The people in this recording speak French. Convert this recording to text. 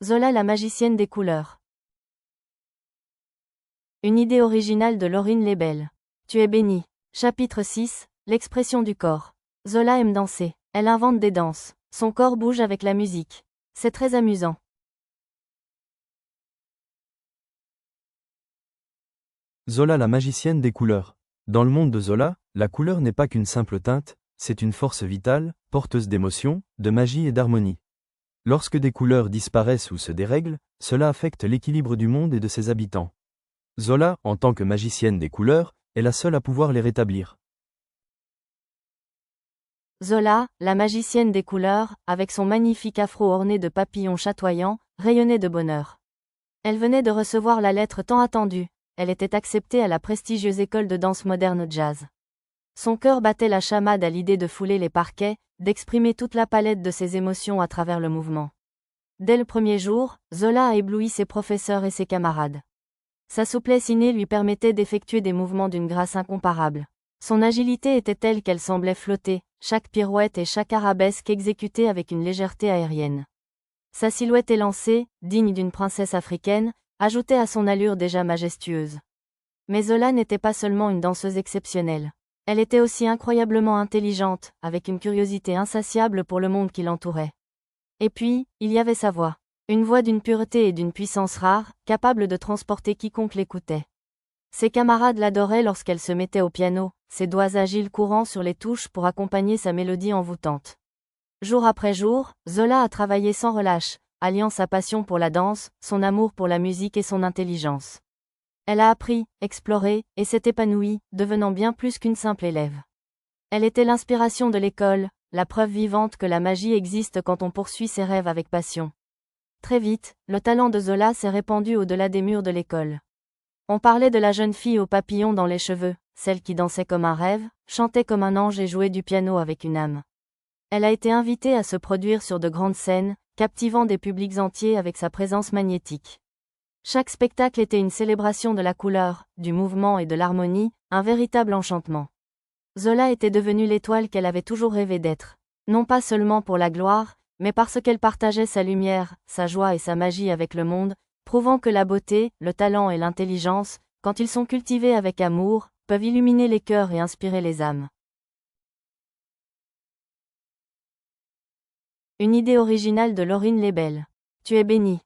Zola la magicienne des couleurs. Une idée originale de Laurine Lebel. Tu es bénie. Chapitre 6, l'expression du corps. Zola aime danser. Elle invente des danses. Son corps bouge avec la musique. C'est très amusant. Zola la magicienne des couleurs. Dans le monde de Zola, la couleur n'est pas qu'une simple teinte, c'est une force vitale, porteuse d'émotions, de magie et d'harmonie. Lorsque des couleurs disparaissent ou se dérèglent, cela affecte l'équilibre du monde et de ses habitants. Zola, en tant que magicienne des couleurs, est la seule à pouvoir les rétablir. Zola, la magicienne des couleurs, avec son magnifique afro orné de papillons chatoyants, rayonnait de bonheur. Elle venait de recevoir la lettre tant attendue. Elle était acceptée à la prestigieuse école de danse moderne jazz. Son cœur battait la chamade à l'idée de fouler les parquets, d'exprimer toute la palette de ses émotions à travers le mouvement. Dès le premier jour, Zola a ébloui ses professeurs et ses camarades. Sa souplesse innée lui permettait d'effectuer des mouvements d'une grâce incomparable. Son agilité était telle qu'elle semblait flotter, chaque pirouette et chaque arabesque exécutée avec une légèreté aérienne. Sa silhouette élancée, digne d'une princesse africaine, ajoutait à son allure déjà majestueuse. Mais Zola n'était pas seulement une danseuse exceptionnelle. Elle était aussi incroyablement intelligente, avec une curiosité insatiable pour le monde qui l'entourait. Et puis, il y avait sa voix. Une voix d'une pureté et d'une puissance rare, capable de transporter quiconque l'écoutait. Ses camarades l'adoraient lorsqu'elle se mettait au piano, ses doigts agiles courant sur les touches pour accompagner sa mélodie envoûtante. Jour après jour, Zola a travaillé sans relâche, alliant sa passion pour la danse, son amour pour la musique et son intelligence. Elle a appris, exploré, et s'est épanouie, devenant bien plus qu'une simple élève. Elle était l'inspiration de l'école, la preuve vivante que la magie existe quand on poursuit ses rêves avec passion. Très vite, le talent de Zola s'est répandu au-delà des murs de l'école. On parlait de la jeune fille aux papillons dans les cheveux, celle qui dansait comme un rêve, chantait comme un ange et jouait du piano avec une âme. Elle a été invitée à se produire sur de grandes scènes, captivant des publics entiers avec sa présence magnétique. Chaque spectacle était une célébration de la couleur, du mouvement et de l'harmonie, un véritable enchantement. Zola était devenue l'étoile qu'elle avait toujours rêvé d'être. Non pas seulement pour la gloire, mais parce qu'elle partageait sa lumière, sa joie et sa magie avec le monde, prouvant que la beauté, le talent et l'intelligence, quand ils sont cultivés avec amour, peuvent illuminer les cœurs et inspirer les âmes. Une idée originale de Laurine Lebel. Tu es bénie.